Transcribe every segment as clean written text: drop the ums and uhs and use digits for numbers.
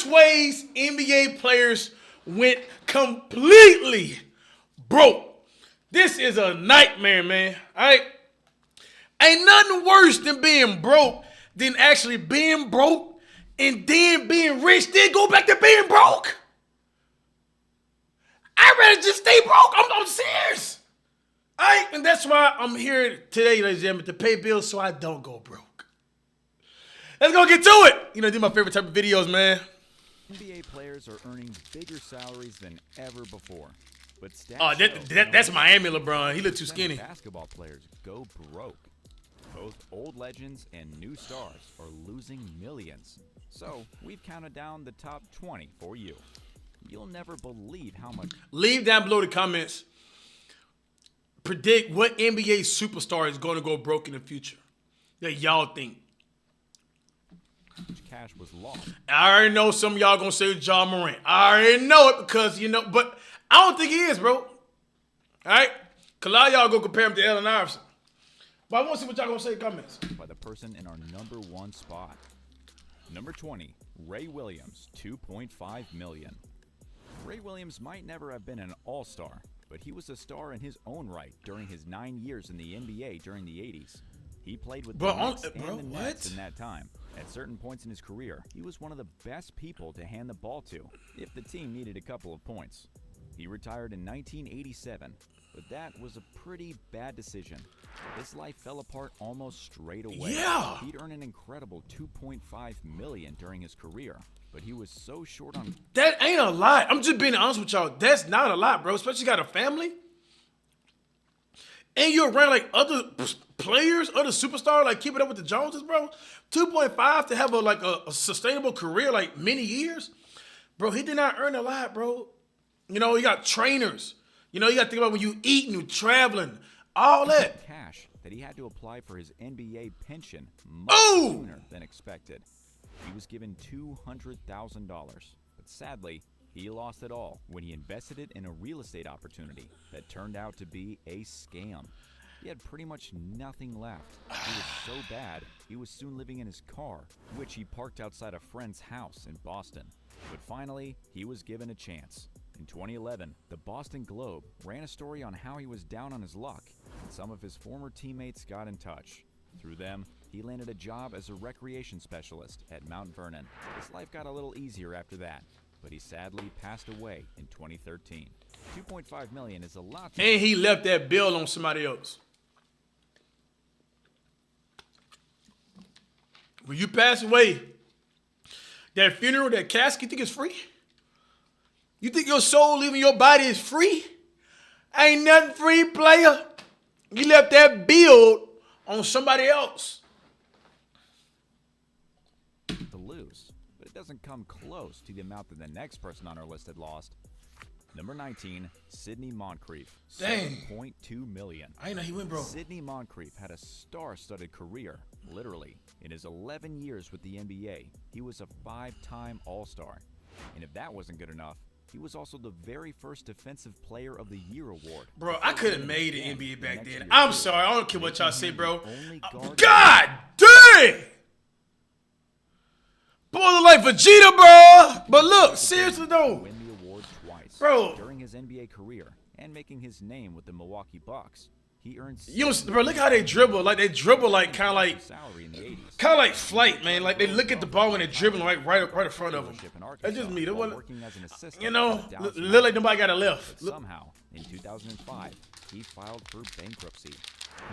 worst ways NBA players went completely broke. This is a nightmare, man. All right? Ain't nothing worse than being broke than actually being broke and then being rich, then go back to being broke. I'd rather just stay broke. I'm serious. All right? And that's why I'm here today, ladies and gentlemen, to pay bills so I don't go broke. Let's go get to it. You know, these are my favorite type of videos, man. NBA players are earning bigger salaries than ever before. But that's Miami LeBron. He look too skinny. Basketball players go broke. Both old legends and new stars are losing millions. So we've counted down the top 20 for you. You'll never believe how much. Leave down below the comments. Predict what NBA superstar is going to go broke in the future that y'all think. Cash was lost. I already know some of y'all going to say Ja Morant. I already know it because, but I don't think he is, bro. All right? Because a lot of y'all go compare him to Allen Iverson. But I want to see what y'all going to say in the comments. By the person in our number 1 spot. Number 20, Ray Williams, $2.5 million. Ray Williams might never have been an all-star, but he was a star in his own right during his 9 years in the NBA during the 80s. He played with the Knicks and the Nets in that time. At certain points in his career, he was one of the best people to hand the ball to if the team needed a couple of points. He retired in 1987, but that was a pretty bad decision. His life fell apart almost straight away. Yeah. He'd earned an incredible $2.5 million during his career, but he was so short on. That ain't a lot. I'm just being honest with y'all. That's not a lot, bro. Especially you got a family. And you're around like other players, other superstars, like keeping up with the Joneses, bro. 2.5 to have a sustainable career, like many years. Bro, he did not earn a lot, bro. You got trainers. You got to think about when you eating, you traveling, all that. Cash that he had to apply for his NBA pension much sooner than expected. He was given $200,000, but sadly, he lost it all when he invested it in a real estate opportunity that turned out to be a scam. He had pretty much nothing left. He was so bad, he was soon living in his car, which he parked outside a friend's house in Boston. But finally, he was given a chance. In 2011, the Boston Globe ran a story on how he was down on his luck, and some of his former teammates got in touch. Through them, he landed a job as a recreation specialist at Mount Vernon. His life got a little easier after that, but he sadly passed away in 2013. $2.5 million is a lot. And he left that bill on somebody else. When you pass away, that funeral, that casket, you think it's free? You think your soul leaving your body is free? Ain't nothing free, player. You left that bill on somebody else. To lose, but it doesn't come close to the amount that the next person on our list had lost. Number 19, Sidney Moncrief, $7.2 million. I know he went broke. Sidney Moncrief had a star-studded career, literally. In his 11 years with the NBA, he was a 5-time All-Star. And if that wasn't good enough, he was also the very first Defensive Player of the Year award. Bro, I could have made the NBA back then. I'm sorry. I don't care what y'all say, bro. God dang! Boy, look like Vegeta, bro. But look, seriously, though. Win the award twice. Bro. During his NBA career and making his name with the Milwaukee Bucks, he earned. Bro, look how they dribble. Like, they dribble like kind of like flight, man. Like, they look at the ball when they're dribbling right in front of them. That's just me. Look like nobody got a left. But somehow, in 2005, he filed for bankruptcy.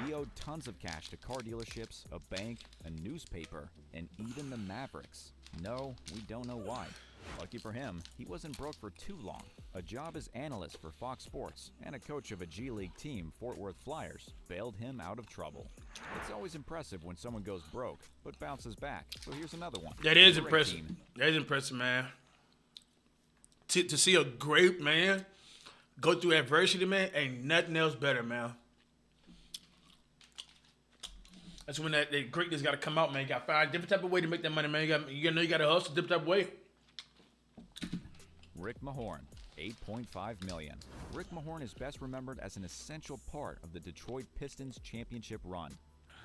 He owed tons of cash to car dealerships, a bank, a newspaper, and even the Mavericks. No, we don't know why. Lucky for him, he wasn't broke for too long. A job as analyst for Fox Sports and a coach of a G League team, Fort Worth Flyers, bailed him out of trouble. It's always impressive when someone goes broke, but bounces back. So here's another one. That is impressive. That is impressive, man. To see a great man go through adversity, man, ain't nothing else better, man. That's when that greatness got to come out, man. You got to find a different type of way to make that money, man. You got to hustle a different type of way. Rick Mahorn, $8.5 million. Rick Mahorn is best remembered as an essential part of the Detroit Pistons championship run.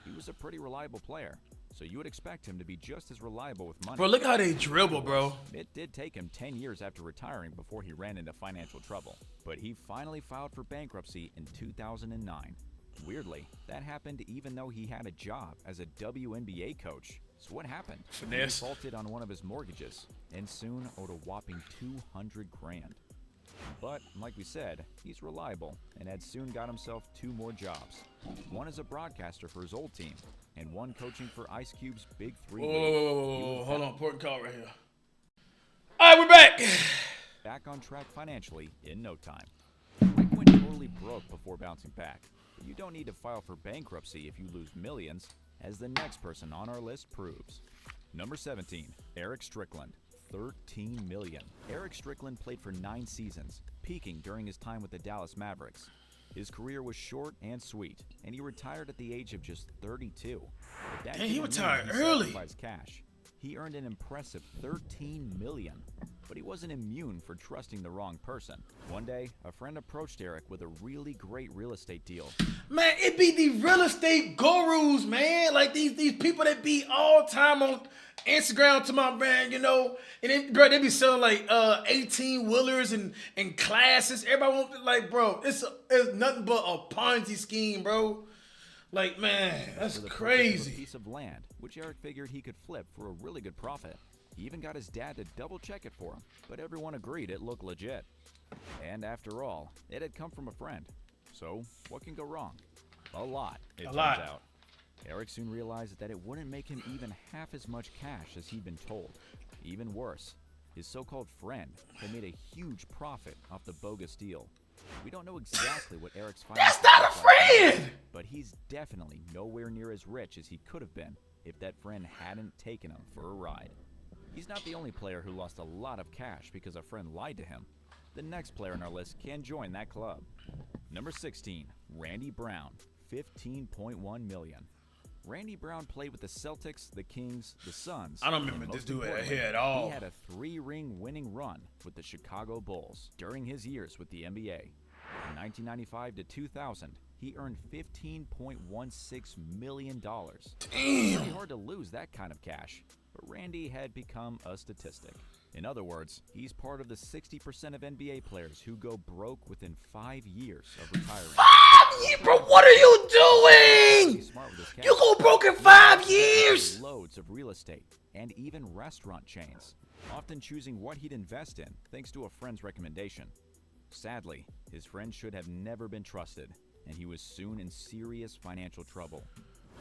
He was a pretty reliable player, so you would expect him to be just as reliable with money. Bro, look how they dribble, bro. It did take him 10 years after retiring before he ran into financial trouble, but he finally filed for bankruptcy in 2009. Weirdly, that happened even though he had a job as a WNBA coach. So what happened? Finesse. He defaulted on one of his mortgages and soon owed a whopping $200 grand. But, like we said, he's reliable and had soon got himself 2 more jobs. One as a broadcaster for his old team, and one coaching for Ice Cube's Big 3 league. Whoa. Hold on, important call right here. All right, we're back. Back on track financially in no time. Rick went totally broke before bouncing back. But you don't need to file for bankruptcy if you lose millions, as the next person on our list proves. Number 17, Eric Strickland. 13 million. Eric Strickland played for 9 seasons, peaking during his time with the Dallas Mavericks. His career was short and sweet, and he retired at the age of just 32. But that He didn't retired mean he early. sacrificed cash. He earned an impressive 13 million, but he wasn't immune for trusting the wrong person. One day, a friend approached Eric with a really great real estate deal. Man, it be the real estate gurus, man. Like these people that be all time on Instagram to my man, you know. And then, bro, they be selling like 18 wheelers and classes. Everybody want like, bro, it's nothing but a Ponzi scheme, bro. Like, man, that's For the purchase of a crazy. piece of land, which Eric figured he could flip for a really good profit. He even got his dad to double check it for him, but everyone agreed it looked legit. And after all, it had come from a friend. So, what can go wrong? A lot, it turns out. Eric soon realized that it wouldn't make him even half as much cash as he'd been told. Even worse, his so-called friend had made a huge profit off the bogus deal. We don't know exactly what Eric's finances That's not a look like, friend. but he's definitely nowhere near as rich as he could have been if that friend hadn't taken him for a ride. He's not the only player who lost a lot of cash because a friend lied to him. The next player on our list can join that club. Number 16, Randy Brown, 15.1 million. Randy Brown played with the Celtics, the Kings, the Suns. I don't remember and this most dude importantly, here at all. He had a 3-ring winning run with the Chicago Bulls during his years with the NBA. From 1995 to 2000, he earned $15.16 million. Damn! It's pretty hard to lose that kind of cash, but Randy had become a statistic. In other words, he's part of the 60% of NBA players who go broke within 5 years of retiring. 5 years, bro? What are you doing? He's smart with his cash. You go broke in 5 years? Loads of real estate and even restaurant chains, often choosing what he'd invest in thanks to a friend's recommendation. Sadly, his friend should have never been trusted, and he was soon in serious financial trouble.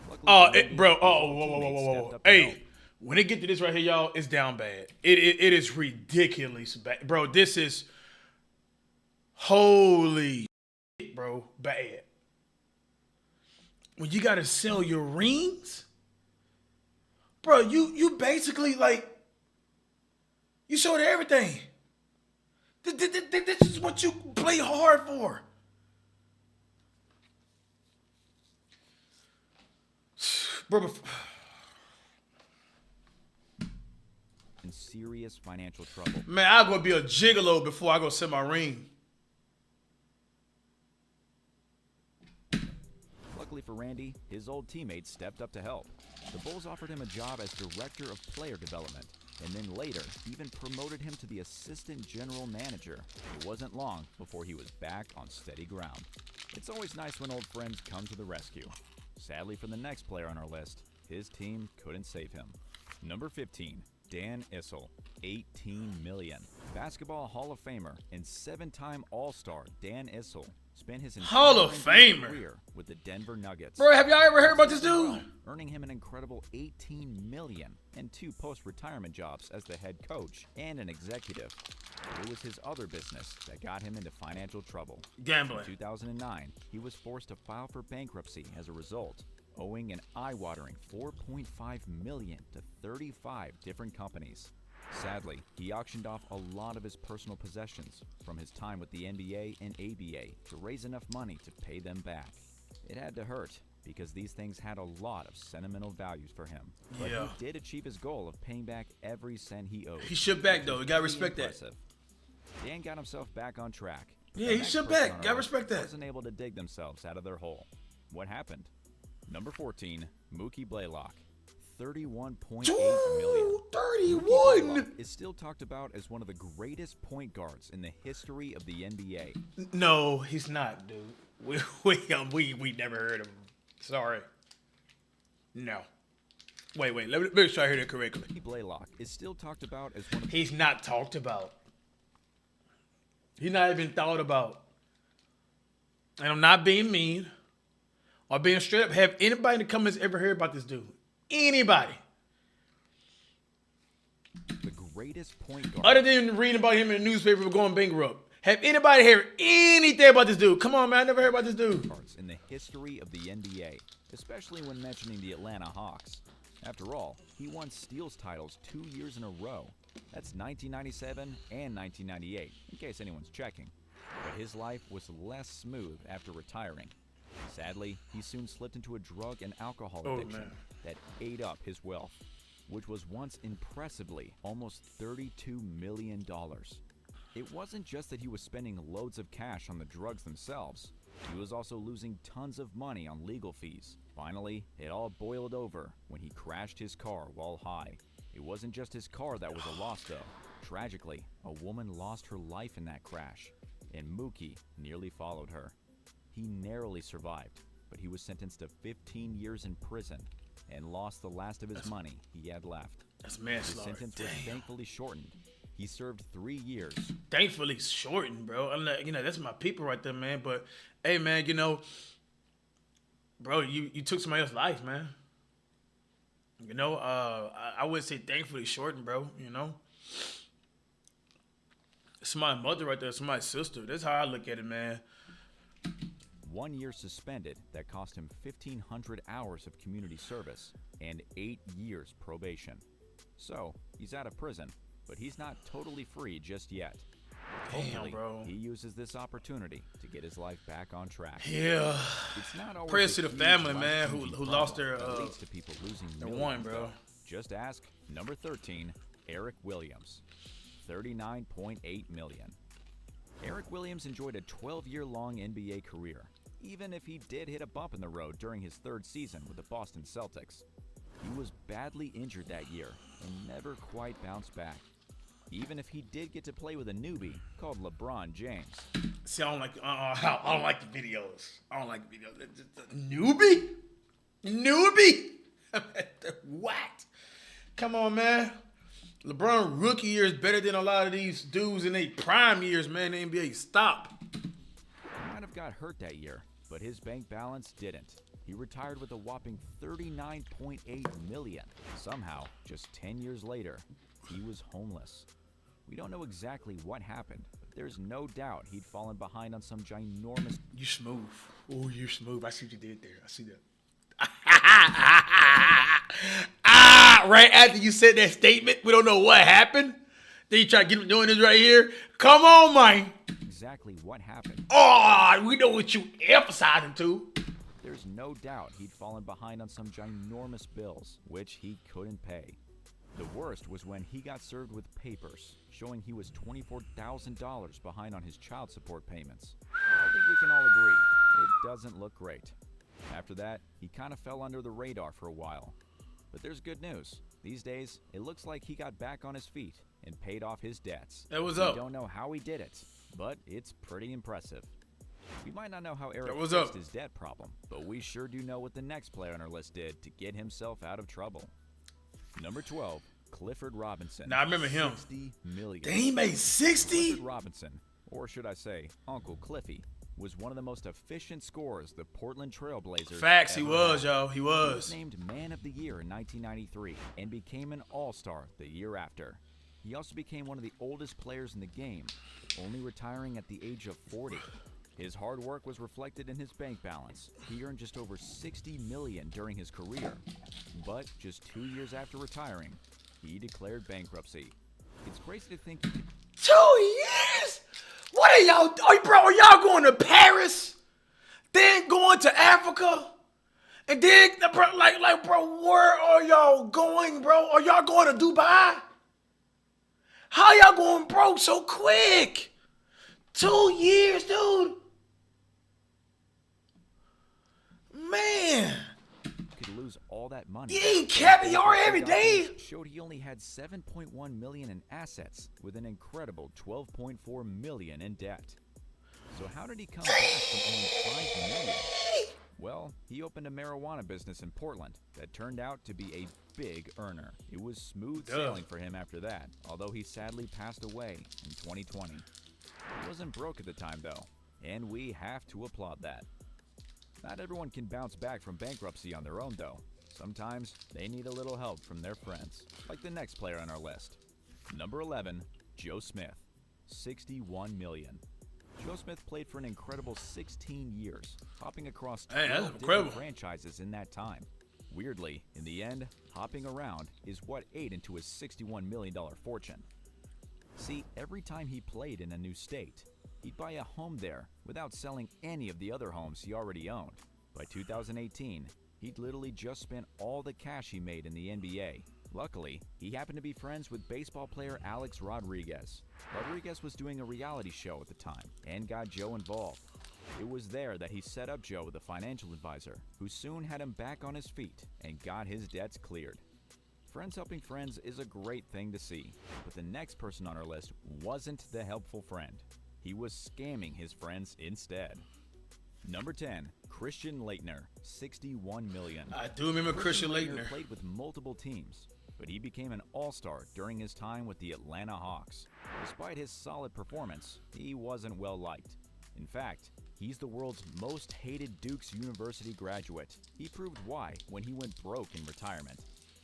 Luckily for Randy, his old teammates stepped up to help. Hey, when it get to this right here, y'all, it's down bad. It is ridiculous bad. Bro, this is holy shit, bro, bad. When you gotta sell your rings, bro, you basically like, you sold everything. This is what you play hard for. Bro, In serious financial trouble. man, I'm gonna be a gigolo before I go sell my ring. Luckily for Randy, his old teammates stepped up to help. The Bulls offered him a job as director of player development, and then later even promoted him to the assistant general manager. It wasn't long before he was back on steady ground. It's always nice when old friends come to the rescue. Sadly for the next player on our list, his team couldn't save him. Number 15, Dan Issel, 18 million. Basketball Hall of Famer and 7-time All-Star Dan Issel spent his entire Hall of NBA Famer. career with the Denver Nuggets. Bro, have y'all ever heard about this dude? Earning him an incredible 18 million and 2 post-retirement jobs as the head coach and an executive. But it was his other business that got him into financial trouble. Gambling. In 2009, he was forced to file for bankruptcy as a result, owing an eye-watering $4.5 million to 35 different companies. Sadly, he auctioned off a lot of his personal possessions from his time with the NBA and ABA to raise enough money to pay them back. It had to hurt, because these things had a lot of sentimental values for him. But Yeah. he did achieve his goal of paying back every cent he owed. He shook back though. You gotta respect that. Impressive. Dan got himself back on track. Yeah, The he next shook person back. on our Gotta list respect that. Wasn't able to dig themselves out of their hole. What happened? Number 14, Mookie Blaylock, $31.8 Ooh, million. 31. Is still talked about as one of the greatest point guards in the history of the NBA. No, he's not, dude. We never heard of him. Sorry. No. Wait. Let me make sure I hear that correctly. Blaylock is still talked about as one of He's not talked about. He's not even thought about. And I'm not being mean or being straight up. Have anybody in the comments ever heard about this dude? Anybody? the greatest point guard. Other than reading about him in the newspaper for going bankrupt. Have anybody heard anything about this dude? Come on, man. I never heard about this dude. In the history of the NBA, especially when mentioning the Atlanta Hawks. After all, he won steals titles 2 years in a row. That's 1997 and 1998, in case anyone's checking. But his life was less smooth after retiring. Sadly, he soon slipped into a drug and alcohol addiction that ate up his wealth, which was once impressively almost $32 million. It wasn't just that he was spending loads of cash on the drugs themselves. He was also losing tons of money on legal fees. Finally, it all boiled over when he crashed his car while high. It wasn't just his car that was a loss, though. Tragically, a woman lost her life in that crash, and Mookie nearly followed her. He narrowly survived, but he was sentenced to 15 years in prison and lost the last of his money he had left. That's His manslaughter. sentence was thankfully shortened. He served 3 years. Thankfully shortened, bro. I'm not, that's my people right there, man. But hey, man, bro, you took somebody else's life, man. I would say thankfully shortened, bro. It's my mother right there. It's my sister. That's how I look at it, man. 1 year suspended that cost him 1,500 hours of community service and 8 years probation. So, he's out of prison, but he's not totally free just yet. Hopefully, bro. he uses this opportunity to get his life back on track. Yeah. It's not always Prayers to a the huge family, man, life-changing who lost problem their that leads to people losing one, millions, bro. though. Just ask number 13, Eric Williams, $39.8 million. Eric Williams enjoyed a 12-year-long NBA career, even if he did hit a bump in the road during his third season with the Boston Celtics. He was badly injured that year and never quite bounced back, even if he did get to play with a newbie called LeBron James. See, I don't like the videos. I don't like the videos. Newbie? What? Come on, man. LeBron rookie year is better than a lot of these dudes in their prime years, man. The NBA, stop. He might have got hurt that year, but his bank balance didn't. He retired with a whopping $39.8 million. Somehow, just 10 years later, he was homeless. We don't know exactly what happened, but there's no doubt he'd fallen behind on some ginormous... You smooth. Oh, you're smooth. I see what you did there. I see that. Right after you said that statement, we don't know what happened. Then you try to get him doing this right here. Come on, man. Exactly what happened. Oh, we know what you emphasizing to. There's no doubt he'd fallen behind on some ginormous bills, which he couldn't pay. The worst was when he got served with papers showing he was $24,000 behind on his child support payments. I think we can all agree, it doesn't look great. After that, he kind of fell under the radar for a while. But there's good news. These days, it looks like he got back on his feet and paid off his debts. That was up. We don't know how he did it, but it's pretty impressive. We might not know how Eric was fixed up. his debt problem, but we sure do know what the next player on our list did to get himself out of trouble. Number 12, Clifford Robinson. Now, I remember him. $60 million. Dang, he made 60? Clifford Robinson, or should I say Uncle Cliffy, was one of the most efficient scorers the Portland Trail Blazers Facts, he ever was, had. y'all. He He was was. named Man of the Year in 1993 and became an All-Star the year after. He also became one of the oldest players in the game, only retiring at the age of 40. His hard work was reflected in his bank balance. He earned just over $60 million during his career. But just 2 years after retiring, he declared bankruptcy. It's crazy to think he could 2 years? What are y'all, are y'all going to Paris? Then going to Africa? And then, bro, bro, where are y'all going, bro? Are y'all going to Dubai? How y'all going broke so quick? 2 years, dude. Man. lose all that that money. You eat caviar every day? Showed he only had $7.1 million in assets with an incredible $12.4 million in debt. So how did he come back from only $5 million? Well, he opened a marijuana business in Portland that turned out to be a big earner. It was smooth sailing for him after that, although he sadly passed away in 2020. He wasn't broke at the time though, and we have to applaud that. Not everyone can bounce back from bankruptcy on their own though. Sometimes they need a little help from their friends, like the next player on our list. Number 11, Joe Smith, $61 million. Joe Smith played for an incredible 16 years, hopping across 12 different franchises in that time. Weirdly, in the end, hopping around is what ate into his $61 million fortune. See, every time he played in a new state, he'd buy a home there without selling any of the other homes he already owned. By 2018, he'd literally just spent all the cash he made in the NBA. Luckily, he happened to be friends with baseball player Alex Rodriguez. Rodriguez was doing a reality show at the time and got Joe involved. It was there that he set up Joe with a financial advisor, who soon had him back on his feet and got his debts cleared. Friends helping friends is a great thing to see, but the next person on our list wasn't the helpful friend. He was scamming his friends instead. Number 10, Christian Laettner, $61 million. I do remember Christian Laettner. Played with multiple teams, but he became an all-star during his time with the Atlanta Hawks. Despite his solid performance, he wasn't well liked. In fact, he's the world's most hated Duke's University graduate. He proved why when he went broke in retirement.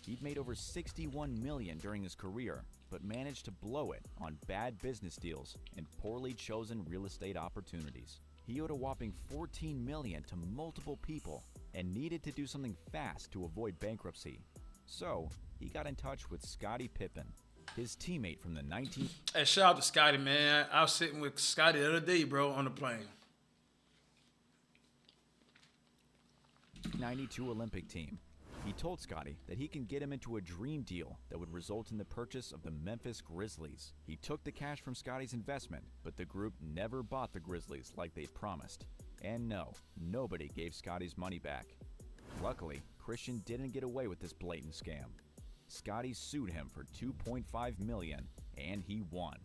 He'd made over $61 million during his career, but managed to blow it on bad business deals and poorly chosen real estate opportunities. He owed a whopping $14 million to multiple people and needed to do something fast to avoid bankruptcy. So, he got in touch with Scottie Pippen, his teammate from the 19... Hey, shout out to Scottie, man. I was sitting with Scottie the other day, bro, on the plane. 92 Olympic team. He told Scottie that he can get him into a dream deal that would result in the purchase of the Memphis Grizzlies. He took the cash from Scottie's investment, but the group never bought the Grizzlies like they promised. And no, nobody gave Scottie's money back. Luckily, Christian didn't get away with this blatant scam. Scottie sued him for $2.5 million, and he won.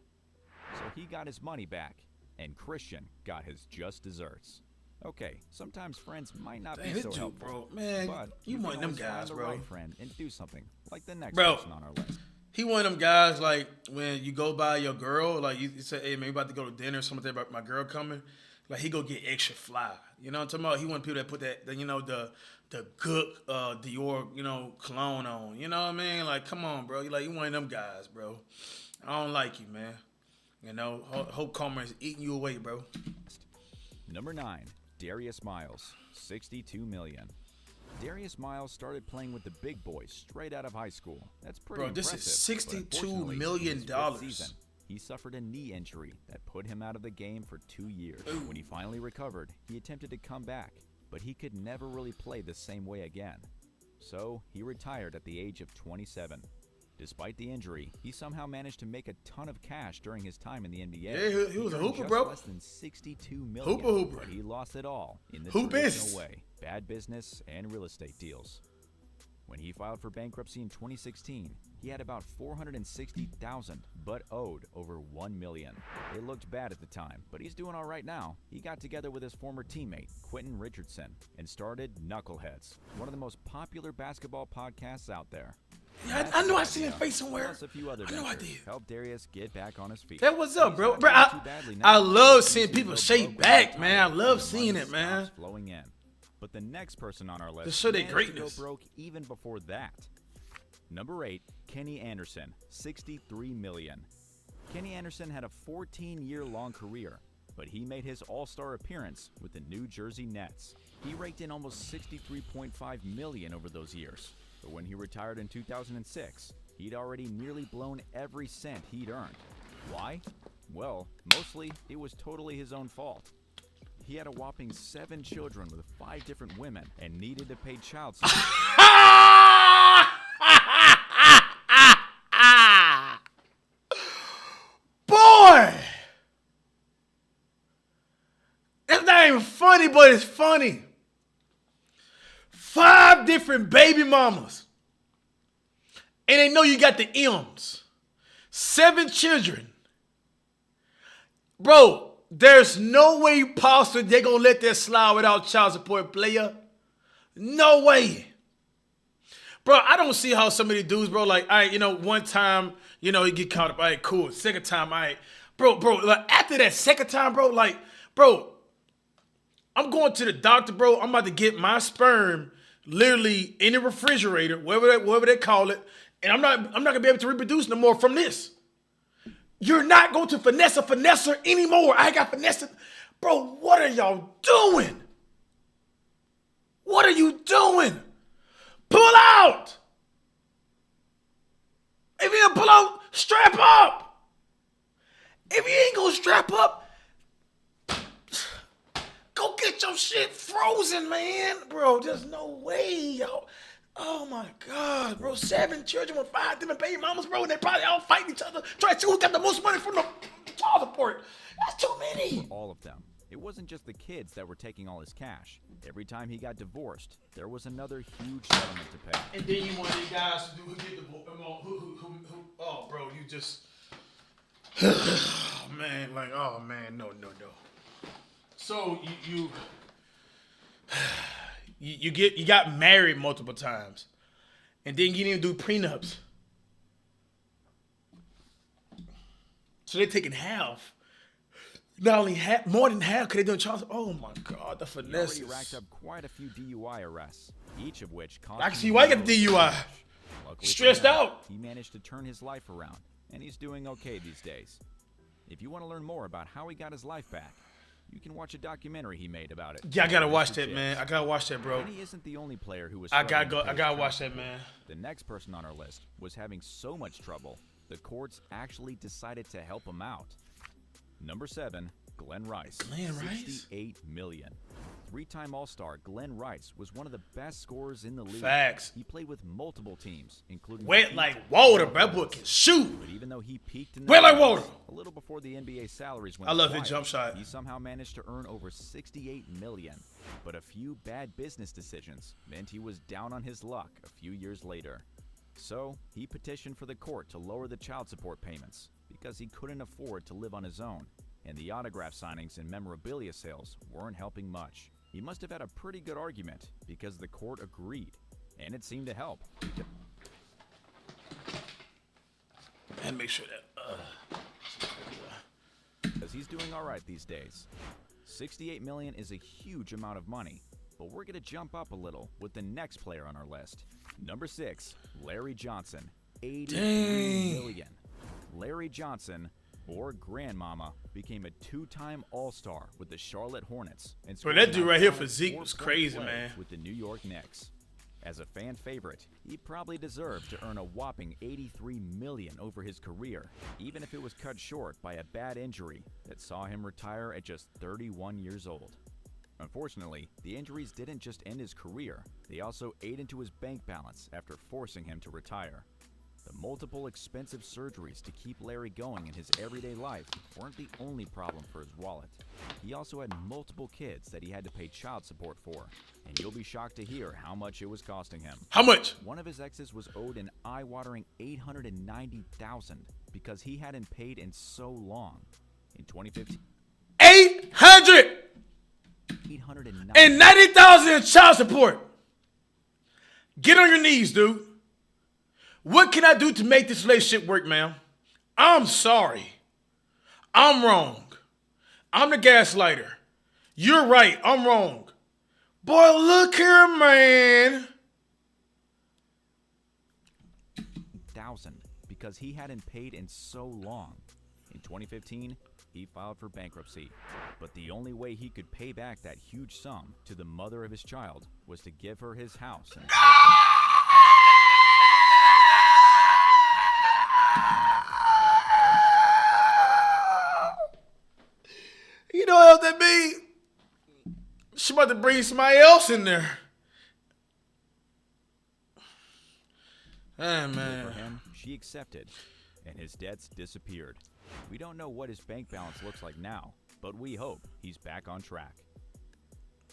So he got his money back, and Christian got his just desserts. Okay, sometimes friends might not be so helpful, bro. Man, but you one of them guys, find the bro. right friend and do something like the next Bro, person on our list. He one of them guys, like, when you go by your girl, like, you say, hey, man, we about to go to dinner or something about my girl coming. Like, he go get extra fly. You know what I'm talking about? He one of the people that put that, you know, the good Dior, you know, cologne on. You know what I mean? Like, come on, bro. You one of them guys, bro. I don't like you, man. You know, Hope Karma is eating you away, bro. Number 9. Darius Miles, $62 million. Darius Miles started playing with the big boys straight out of high school. That's pretty impressive. This is $62 million. Season, he suffered a knee injury that put him out of the game for 2 years. Ooh. When he finally recovered, he attempted to come back, but he could never really play the same way again. So he retired at the age of 27. Despite the injury, he somehow managed to make a ton of cash during his time in the NBA. Yeah, he was a hooper, just bro. Less than $62 million, Hooper. but he lost it all in the Hoop traditional is. way: bad business and real estate deals. When he filed for bankruptcy in 2016, he had about $460,000, but owed over $1 million. It looked bad at the time, but he's doing all right now. He got together with his former teammate, Quentin Richardson, and started Knuckleheads, one of the most popular basketball podcasts out there. Yeah, I know I seen his face somewhere. Plus a few other I know I ventures did. Help Darius get back on his feet. That what's up, bro? He's Bro, not doing too badly now. I love seeing He's people so shake broke back, with man. I time, love the seeing money it, man. stops flowing in. But the next person on our list To show their managed greatness. to go broke even before that. Number 8, Kenny Anderson, $63 million. Kenny Anderson had a 14-year-long career, but he made his all-star appearance with the New Jersey Nets. He raked in almost $63.5 million over those years, but when he retired in 2006, he'd already nearly blown every cent he'd earned. Why? Well, mostly it was totally his own fault. He had a whopping 7 children with 5 different women and needed to pay child support. Boy! That's not even funny, but it's funny. 5 different baby mamas. And they know you got the M's. 7 children. Bro, there's no way possible they're going to let that slide without child support, player. No way. Bro, I don't see how some of these dudes, bro, like, all right, one time, you get caught up. All right, cool. Second time, all right. Bro, like, after that second time, bro, like, bro, I'm going to the doctor, bro. I'm about to get my sperm literally in the refrigerator, whatever they call it, and I'm not gonna be able to reproduce no more from this. You're not going to finesse a finesser anymore. I got finesse. Bro, what are y'all doing? What are you doing? Pull out. If you don't pull out, strap up. If you ain't gonna strap up, go get your shit frozen, man. Bro, there's no way, yo. Oh my God, bro. 7 children with 5 different baby mamas, bro, and they probably all fighting each other, trying to see who got the most money from the child support. That's too many. For all of them. It wasn't just the kids that were taking all his cash. Every time he got divorced, there was another huge settlement to pay. And then you want these guys to do who get the oh, bro, you just oh man, like, oh man, no. So you got married multiple times, and then you didn't even do prenups. So they're taking half. Not only half, more than half, because they're doing child support. Oh my God, the finesse. He already racked up quite a few DUI arrests, each of which cost. I can see why you got the DUI. Stressed out. He managed to turn his life around, and he's doing okay these days. If you want to learn more about how he got his life back, you can watch a documentary he made about it. Yeah, I gotta watch that, man. I gotta watch that, bro. And he isn't the only player who was. I gotta watch that, man. The next person on our list was having so much trouble, the courts actually decided to help him out. Number 7, Glenn Rice. Glenn Rice? $68 million. 3-time All-Star Glenn Rice was one of the best scorers in the league. Facts. He played with multiple teams, including wet like water, bro. That boy can shoot. But even though he peaked in the wet like water, a little before the NBA salaries went I love quiet, his jump shot. He somehow managed to earn over $68 million. But a few bad business decisions meant he was down on his luck a few years later. So he petitioned for the court to lower the child support payments because he couldn't afford to live on his own. And the autograph signings and memorabilia sales weren't helping much. He must have had a pretty good argument because the court agreed, and it seemed to help. And make sure that because he's doing all right these days. $68 million is a huge amount of money, but we're going to jump up a little with the next player on our list. Number 6, Larry Johnson, $83 million. Larry Johnson, or Grandmama, became a 2-time All-Star with the Charlotte Hornets. And bro, that dude right here for Zeke was crazy, man. With the New York Knicks. As a fan favorite, he probably deserved to earn a whopping $83 million over his career, even if it was cut short by a bad injury that saw him retire at just 31 years old. Unfortunately, the injuries didn't just end his career, they also ate into his bank balance after forcing him to retire. The multiple expensive surgeries to keep Larry going in his everyday life weren't the only problem for his wallet. He also had multiple kids that he had to pay child support for, and you'll be shocked to hear how much it was costing him. How much? One of his exes was owed an eye-watering $890,000 because he hadn't paid in so long. In 2015, $890,000 in child support. Get on your knees, dude. What can I do to make this relationship work, man? I'm sorry. I'm wrong. I'm the gaslighter. You're right. I'm wrong. Boy, look here, man. Because he hadn't paid in so long. In 2015, he filed for bankruptcy. But the only way he could pay back that huge sum to the mother of his child was to give her his house and you know what that mean? She about to bring somebody else in there. Hey, man. For him, she accepted, and his debts disappeared. We don't know what his bank balance looks like now, but we hope he's back on track.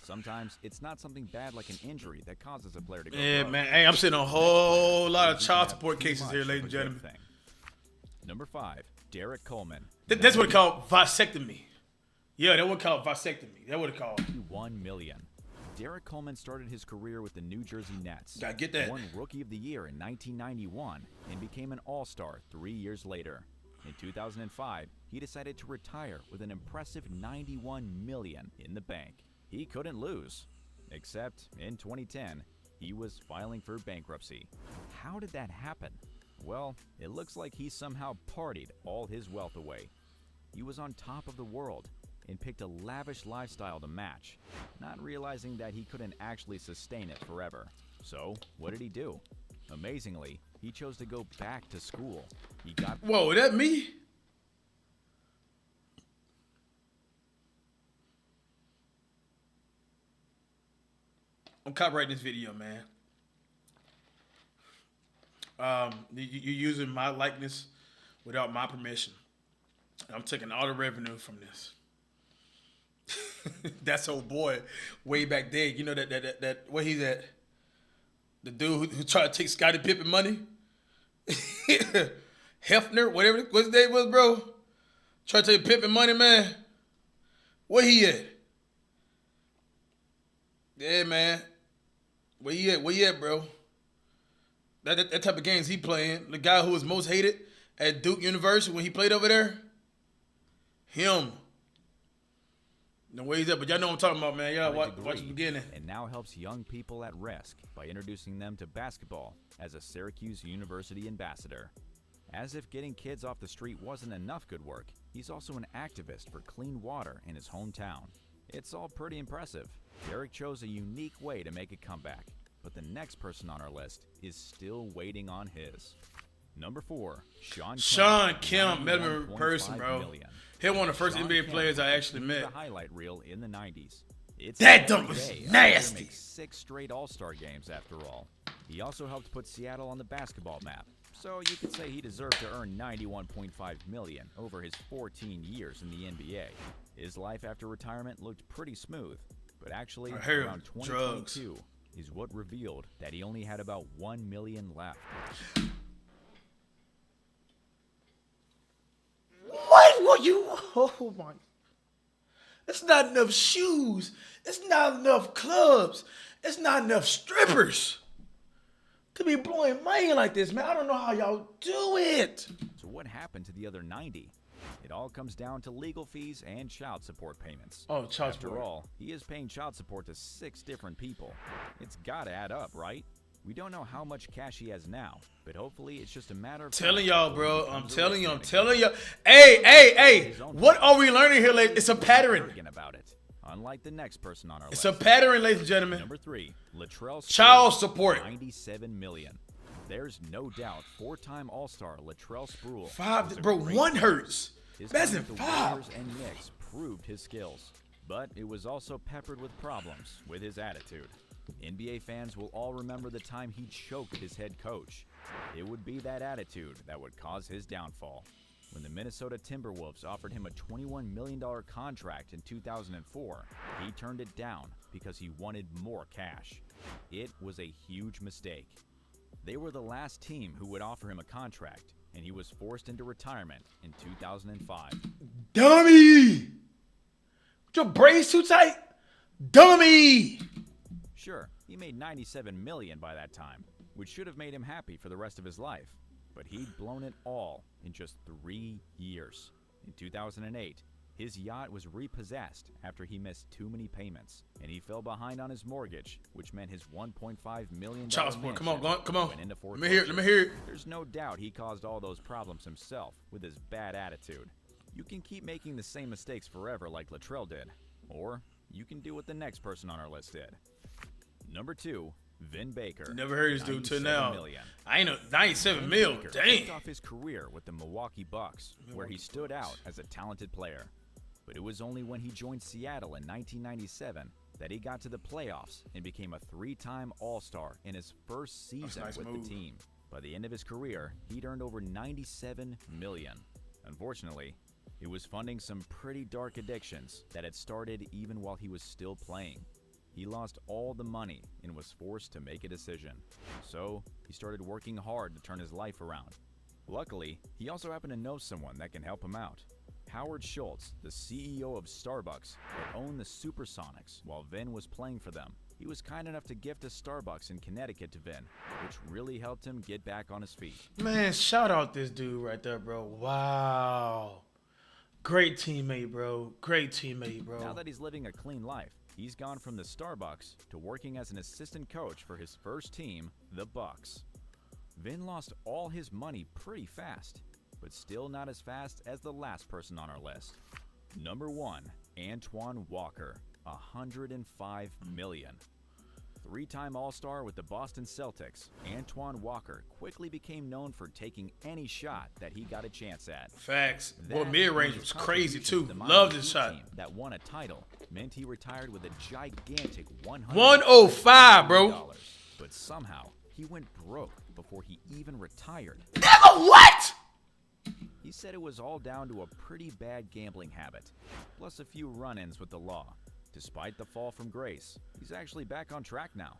Sometimes it's not something bad like an injury that causes a player to go Yeah, broke. man. Hey, I'm seeing a whole lot of child support cases here, ladies and gentlemen. Number 5, Derek Coleman. That's what it's called, vasectomy. Yeah, that would call vasectomy. That would have called. $1 million. Derek Coleman started his career with the New Jersey Nets. Gotta get that. Won Rookie of the Year in 1991 and became an All-Star 3 years later. In 2005, he decided to retire with an impressive $91 million in the bank. He couldn't lose, except in 2010, he was filing for bankruptcy. How did that happen? Well, it looks like he somehow partied all his wealth away. He was on top of the world and picked a lavish lifestyle to match, not realizing that he couldn't actually sustain it forever. So, what did he do? Amazingly, he chose to go back to school. He got... Whoa, that me? I'm copyrighting this video, man. You're using my likeness without my permission. I'm taking all the revenue from this. That's old boy way back there. You know that where he's at? The dude who tried to take Scottie Pippen money? Hefner, whatever what his name was, bro. Tried to take Pippen money, man. Where he at? Yeah, man. Where he at? Where he at, bro? That type of games he playing. The guy who was most hated at Duke University when he played over there. Him. No way he's up, but y'all know what I'm talking about, man. Y'all watch the beginning. And now helps young people at risk by introducing them to basketball as a Syracuse University ambassador. As if getting kids off the street wasn't enough good work, he's also an activist for clean water in his hometown. It's all pretty impressive. Derek chose a unique way to make a comeback, but the next person on our list is still waiting on his. Number 4, Sean Kemp, met him in person, bro. He one of the first NBA players I actually met. The highlight reel in the 90s. That dunk was nasty. Make 6 straight All-Star games after all. He also helped put Seattle on the basketball map, so you could say he deserved to earn $91.5 million over his 14 years in the NBA. His life after retirement looked pretty smooth, but actually around 2022 is what revealed that he only had about $1 million left. What will you? Oh my! It's not enough shoes. It's not enough clubs. It's not enough strippers to be blowing money like this, man. I don't know how y'all do it. So what happened to the other 90? It all comes down to legal fees and child support payments. Oh, child support. After all, he is paying child support to 6 different people. It's gotta add up, right? We don't know how much cash he has now, but hopefully it's just a matter of telling y'all, bro. I'm telling you. Hey. What are we learning here, ladies? It's a pattern. About it. Unlike the next person on our list. It's a pattern, ladies and gentlemen. Number 3, Latrell child support. $97 million. There's no doubt 4-time All-Star Latrell Sprewell. 5, bro. 1 hurts. That's in 5. Warriors and Knicks proved his skills, but it was also peppered with problems with his attitude. NBA fans will all remember the time he choked his head coach. It would be that attitude that would cause his downfall. When the Minnesota Timberwolves offered him a $21 million contract in 2004, he turned it down because he wanted more cash. It was a huge mistake. They were the last team who would offer him a contract, and he was forced into retirement in 2005. Dummy! Your braids too tight? Dummy! Sure, he made $97 million by that time, which should have made him happy for the rest of his life. But he'd blown it all in just 3 years. In 2008, his yacht was repossessed after he missed too many payments, and he fell behind on his mortgage, which meant his $1.5 million child support. Come on. Went into foreclosure. Let me hear it. There's no doubt he caused all those problems himself with his bad attitude. You can keep making the same mistakes forever like Latrell did, or you can do what the next person on our list did. Number 2, Vin Baker. Never heard this dude till now. Million. I ain't know 97 mil. Dang. Kicked off his career with the Milwaukee Bucks, where he stood out as a talented player. But it was only when he joined Seattle in 1997 that he got to the playoffs and became a 3-time All-Star in his first season with the team. By the end of his career, he'd earned over $97 million. Unfortunately, it was funding some pretty dark addictions that had started even while he was still playing. He lost all the money and was forced to make a decision. So, he started working hard to turn his life around. Luckily, he also happened to know someone that can help him out. Howard Schultz, the CEO of Starbucks, that owned the Supersonics while Vin was playing for them. He was kind enough to gift a Starbucks in Connecticut to Vin, which really helped him get back on his feet. Man, shout out this dude right there, bro. Wow. Great teammate, bro. Great teammate, bro. Now that he's living a clean life, he's gone from the Starbucks to working as an assistant coach for his first team, the Bucks. Vin lost all his money pretty fast, but still not as fast as the last person on our list. Number 1, Antoine Walker, $105 million. Three-time All-Star with the Boston Celtics, Antoine Walker quickly became known for taking any shot that he got a chance at. Facts. That Boy, mid-range and was his crazy, too. contributions to the Love Miami this Heat shot. team that won a title meant he retired with a gigantic 105, bro. But somehow, he went broke before he even retired. Nigga, what? He said it was all down to a pretty bad gambling habit, plus a few run-ins with the law. Despite the fall from grace, he's actually back on track now.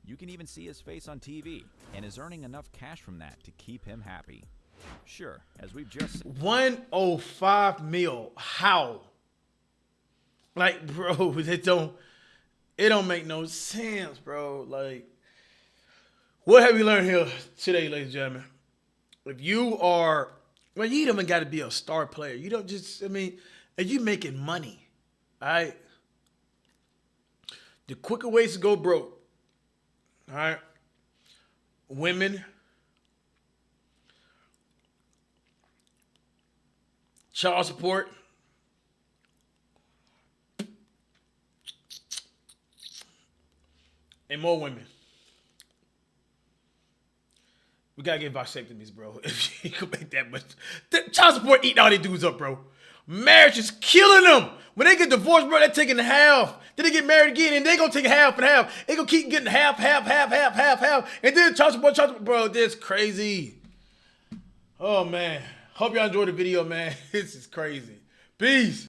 You can even see his face on TV, and is earning enough cash from that to keep him happy. Sure, as we've just said, 105 mil. How? Like, bro, it don't make no sense, bro. Like, what have we learned here today, ladies and gentlemen? If you are, well, you don't even got to be a star player. You don't just, I mean, if you making money, all right? The quicker ways to go broke, all right? Women, child support, and more women. We gotta get vasectomies, bro. If you can make that much. Child support eating all these dudes up, bro. Marriage is killing them. When they get divorced, bro, they're taking half. Then they get married again, and they gonna take half and half. They gonna keep getting half. And then child support, bro, this crazy. Oh, man. Hope y'all enjoyed the video, man. This is crazy. Peace.